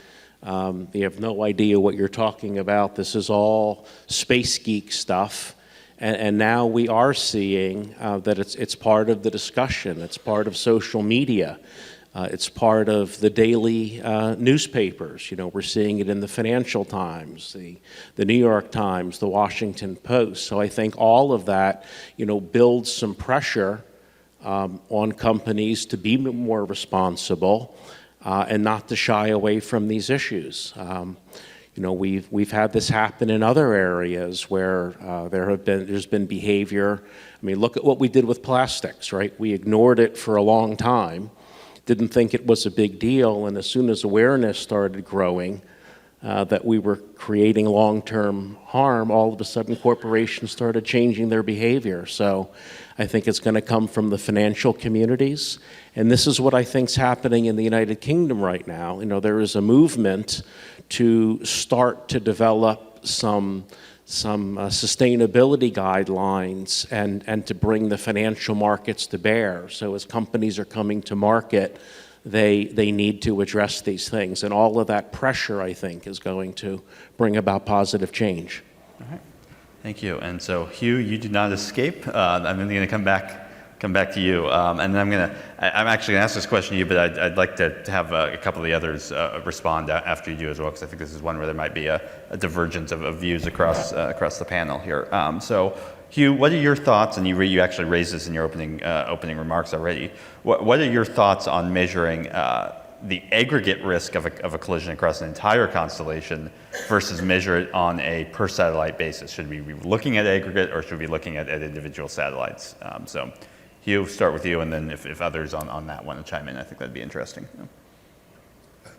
They have no idea what you're talking about. This is all space geek stuff. And now we are seeing that it's part of the discussion. It's part of social media. It's part of the daily newspapers. We're seeing it in the Financial Times, the New York Times, the Washington Post. So I think all of that, builds some pressure on companies to be more responsible and not to shy away from these issues. We've had this happen in other areas where there's been behavior. I mean, look at what we did with plastics, right? We ignored it for a long time. Didn't think it was a big deal, and as soon as awareness started growing that we were creating long-term harm, all of a sudden corporations started changing their behavior. So I think it's going to come from the financial communities, and this is what I think is happening in the United Kingdom right now. There is a movement to start to develop some sustainability guidelines and to bring the financial markets to bear. So as companies are coming to market, they need to address these things. And all of that pressure, I think, is going to bring about positive change. All right. Thank you. And so, Hugh, you did not escape. I'm going to come back to you. And then I'm actually going to ask this question to you, but I'd like to have a couple of the others respond after you do as well, because I think this is one where there might be a divergence of views across the panel here. So Hugh, what are your thoughts, and you actually raised this in your opening remarks already, what are your thoughts on measuring the aggregate risk of a collision across an entire constellation versus measure it on a per satellite basis? Should we be looking at aggregate, or should we be looking at individual satellites? So Hugh, start with you, and then if others on that want to chime in, I think that'd be interesting.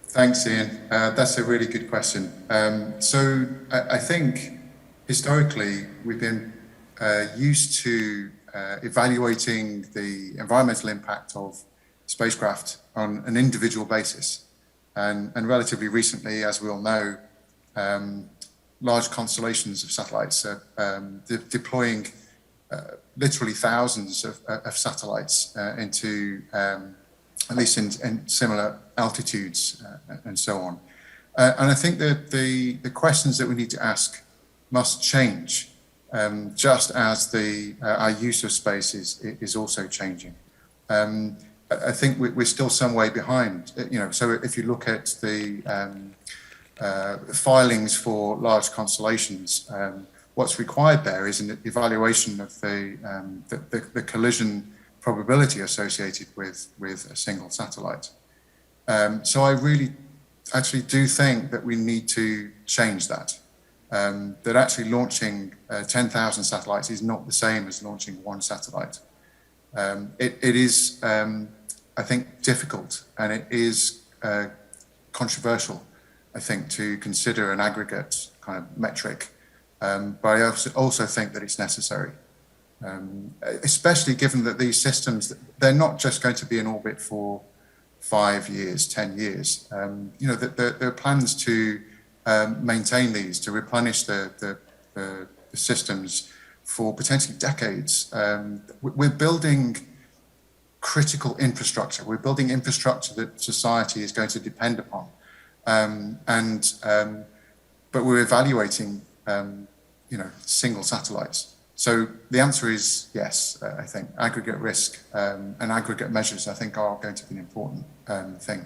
Thanks, Ian. That's a really good question. So I think historically we've been used to evaluating the environmental impact of spacecraft on an individual basis. And relatively recently, as we all know, large constellations of satellites are deploying literally thousands of satellites into at least in similar altitudes and so on. And I think that the questions that we need to ask must change, just as our use of space is also changing. I think we're still some way behind. So if you look at the filings for large constellations, what's required there is an evaluation of the collision probability associated with a single satellite. So I really actually do think that we need to change that. That actually launching 10,000 satellites is not the same as launching one satellite. It is, I think, difficult, and it is controversial, I think, to consider an aggregate kind of metric. But I also think that it's necessary. Especially given that these systems, they're not just going to be in orbit for 5 years, 10 years. There are plans to maintain these, to replenish the systems for potentially decades. We're building critical infrastructure. We're building infrastructure that society is going to depend upon. But we're evaluating, single satellites. So the answer is yes. I think aggregate risk and aggregate measures, I think, are going to be an important thing.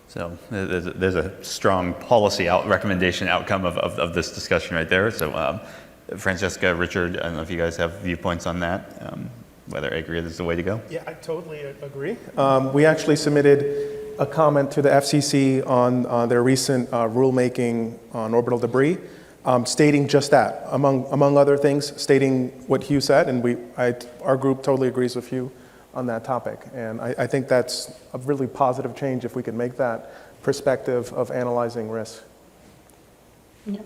So there's a strong policy recommendation outcome of this discussion right there. So Francesca, Richard, I don't know if you guys have viewpoints on that, whether aggregate is the way to go. Yeah, I totally agree. We actually submitted a comment to the FCC on their recent rulemaking on orbital debris, stating just that, among other things, stating what Hugh said, and our group totally agrees with Hugh on that topic. And I think that's a really positive change if we can make that perspective of analyzing risk. Yeah.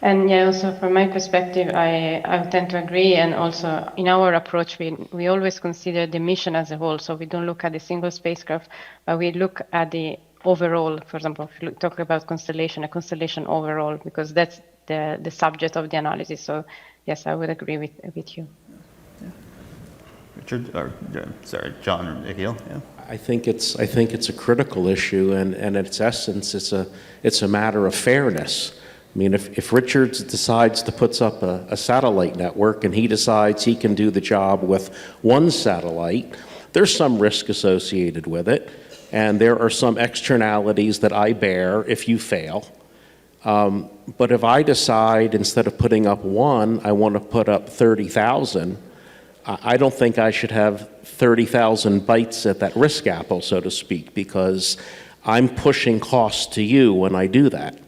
And yeah, also from my perspective, I tend to agree. And also in our approach, we always consider the mission as a whole. So we don't look at the single spacecraft, but we look at the overall. For example, if you talk about a constellation overall, because that's the subject of the analysis. So yes, I would agree with you. Yeah. Richard, or John or Nikhil. Yeah. I think it's a critical issue, and in its essence, it's a matter of fairness. I mean, if Richards decides to put up a satellite network and he decides he can do the job with one satellite, there's some risk associated with it, and there are some externalities that I bear if you fail. But if I decide instead of putting up one, I want to put up 30,000, I don't think I should have 30,000 bites at that risk apple, so to speak, because I'm pushing costs to you when I do that.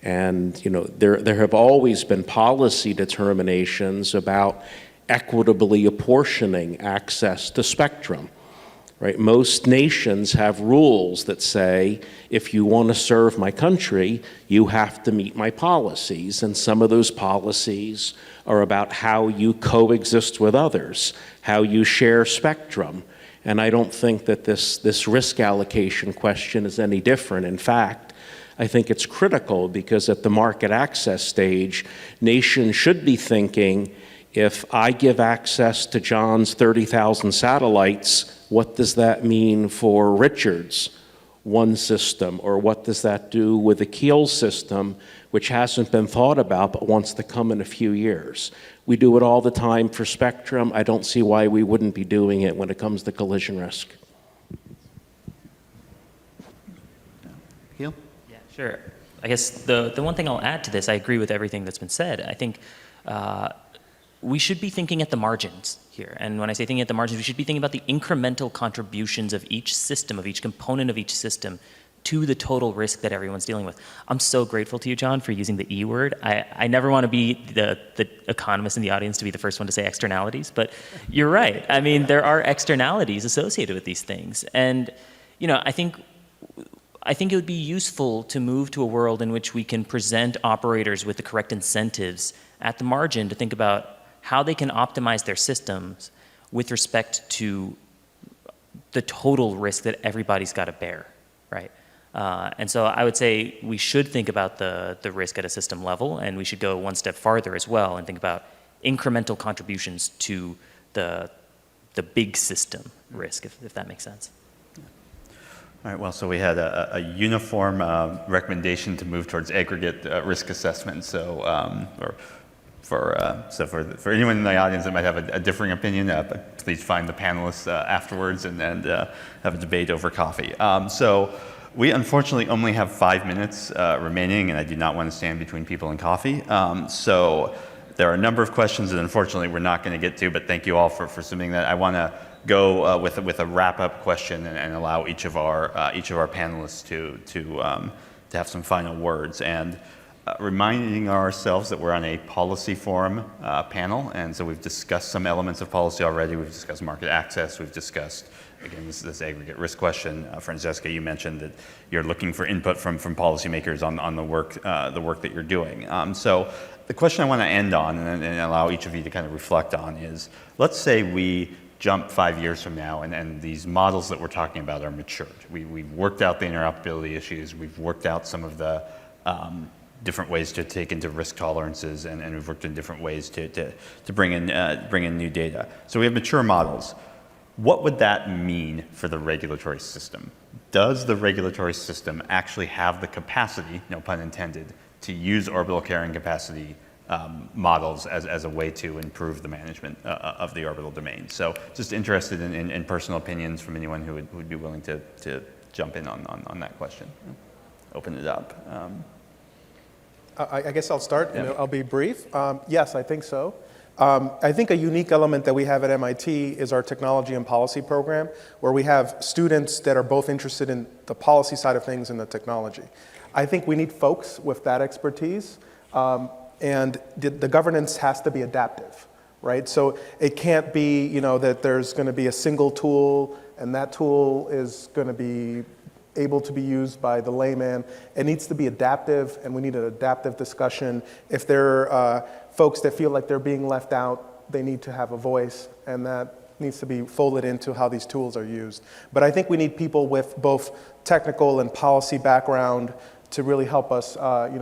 And there have always been policy determinations about equitably apportioning access to spectrum. Right? Most nations have rules that say, if you want to serve my country, you have to meet my policies. And some of those policies are about how you coexist with others, how you share spectrum. And I don't think that this risk allocation question is any different. In fact, I think it's critical because at the market access stage, nations should be thinking, if I give access to John's 30,000 satellites, what does that mean for Richard's one system? Or what does that do with the Keel system, which hasn't been thought about but wants to come in a few years? We do it all the time for spectrum. I don't see why we wouldn't be doing it when it comes to collision risk. Keel? Yeah, sure. I guess the one thing I'll add to this, I agree with everything that's been said. I think we should be thinking at the margins here. And when I say thinking at the margins, we should be thinking about the incremental contributions of each system, of each component of each system to the total risk that everyone's dealing with. I'm so grateful to you, John, for using the E word. I never want to be the economist in the audience to be the first one to say externalities, but you're right. I mean, there are externalities associated with these things. And, you know, I think it would be useful to move to a world in which we can present operators with the correct incentives at the margin to think about how they can optimize their systems with respect to the total risk that everybody's got to bear, right? And so I would say we should think about the risk at a system level, and we should go one step farther as well and think about incremental contributions to the big system risk, if that makes sense. All right, well, so we had a uniform recommendation to move towards aggregate risk assessment. So, for anyone in the audience that might have a differing opinion, please find the panelists afterwards and have a debate over coffee. So we unfortunately only have 5 minutes remaining, and I do not want to stand between people and coffee. So there are a number of questions that unfortunately we're not going to get to, but thank you all for submitting that. I want to go with a wrap-up question and allow each of our panelists to have some final words. And reminding ourselves that we're on a policy forum panel, and so we've discussed some elements of policy already. We've discussed market access. We've discussed, again, this aggregate risk question. Francesca, you mentioned that you're looking for input from policymakers on the work that you're doing. So the question I want to end on and allow each of you to kind of reflect on is, let's say we jump 5 years from now and these models that we're talking about are matured. We've worked out the interoperability issues. We've worked out some of the different ways to take into risk tolerances, and we've worked in different ways to bring in new data. So we have mature models. What would that mean for the regulatory system? Does the regulatory system actually have the capacity, no pun intended, to use orbital carrying capacity models as a way to improve the management of the orbital domain? So just interested in personal opinions from anyone who would be willing to jump in on that question. Open it up. I guess I'll start, Yeah. and I'll be brief. Yes, I think so. I think a unique element that we have at MIT is our technology and policy program, where we have students that are both interested in the policy side of things and the technology. I think we need folks with that expertise, and the governance has to be adaptive, right? So it can't be, that there's going to be a single tool, and that tool is going to be able to be used by the layman. It needs to be adaptive, and we need an adaptive discussion. If there are folks that feel like they're being left out, they need to have a voice, and that needs to be folded into how these tools are used. But I think we need people with both technical and policy background to really help us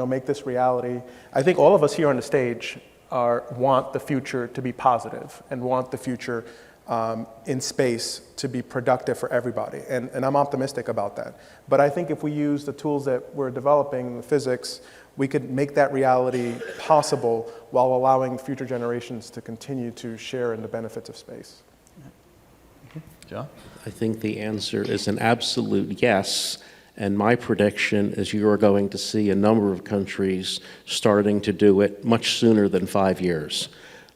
make this reality. I think all of us here on the stage want the future to be positive and want the future in space to be productive for everybody. And I'm optimistic about that. But I think if we use the tools that we're developing, the physics, we could make that reality possible while allowing future generations to continue to share in the benefits of space. John? I think the answer is an absolute yes. And my prediction is you are going to see a number of countries starting to do it much sooner than 5 years.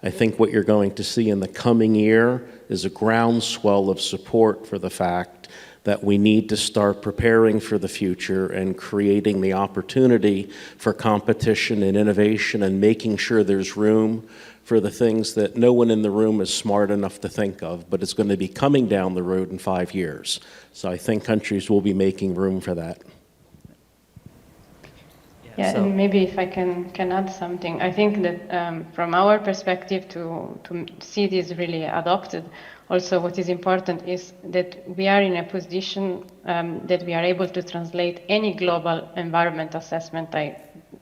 I think what you're going to see in the coming year is a groundswell of support for the fact that we need to start preparing for the future and creating the opportunity for competition and innovation and making sure there's room for the things that no one in the room is smart enough to think of, but it's going to be coming down the road in 5 years. So I think countries will be making room for that. Yeah, and maybe if I can add something, I think that from our perspective to see this really adopted, also what is important is that we are in a position that we are able to translate any global environment assessment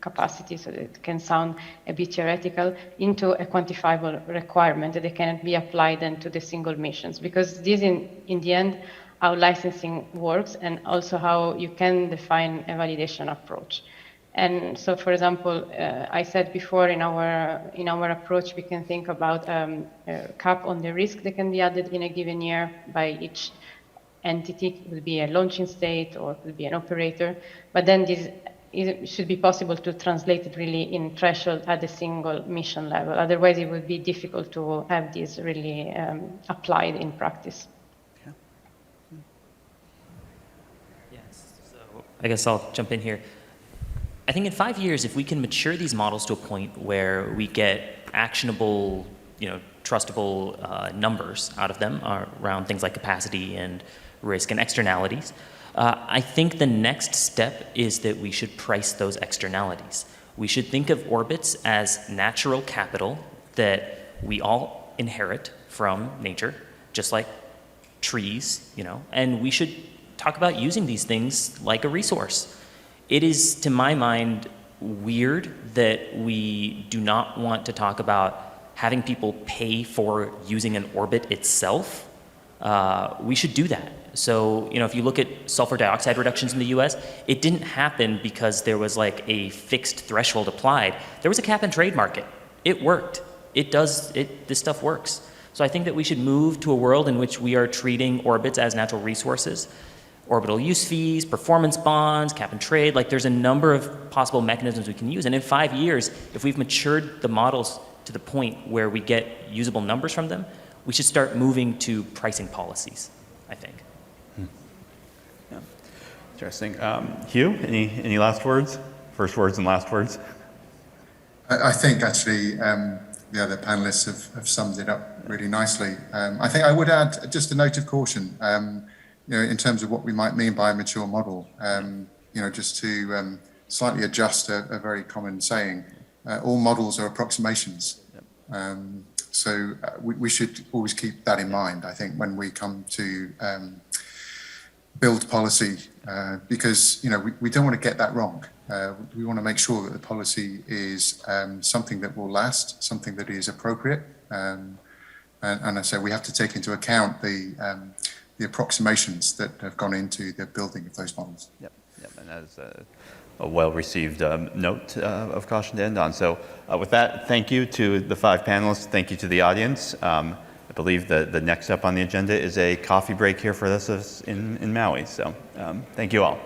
capacity, so that it can sound a bit theoretical, into a quantifiable requirement that it can be applied then to the single missions. Because this in the end, how licensing works and also how you can define a validation approach. And so, for example, I said before in our approach, we can think about a cap on the risk that can be added in a given year by each entity. It could be a launching state or it could be an operator. But then this it should be possible to translate it really in threshold at a single mission level. Otherwise, it would be difficult to have this really applied in practice. Yes, so I guess I'll jump in here. I think in 5 years, if we can mature these models to a point where we get actionable, trustable numbers out of them around things like capacity and risk and externalities, I think the next step is that we should price those externalities. We should think of orbits as natural capital that we all inherit from nature, just like trees, and we should talk about using these things like a resource. It is, to my mind, weird that we do not want to talk about having people pay for using an orbit itself. We should do that. So, if you look at sulfur dioxide reductions in the US, it didn't happen because there was like a fixed threshold applied. There was a cap and trade market. It worked. This stuff works. So I think that we should move to a world in which we are treating orbits as natural resources. Orbital use fees, performance bonds, cap and trade, there's a number of possible mechanisms we can use. And in 5 years, if we've matured the models to the point where we get usable numbers from them, we should start moving to pricing policies, I think. Yeah. Interesting. Hugh, any last words? First words and last words? I think actually the other panelists have summed it up really nicely. I think I would add just a note of caution, in terms of what we might mean by a mature model, just to slightly adjust a very common saying. All models are approximations. So we should always keep that in mind, I think, when we come to build policy, because, we don't want to get that wrong. We want to make sure that the policy is something that will last, something that is appropriate. And I say we have to take into account the approximations that have gone into the building of those models. Yep. And that is a well-received note of caution to end on. So with that, thank you to the 5 panelists. Thank you to the audience. I believe the next up on the agenda is a coffee break here for us in Maui. So thank you all.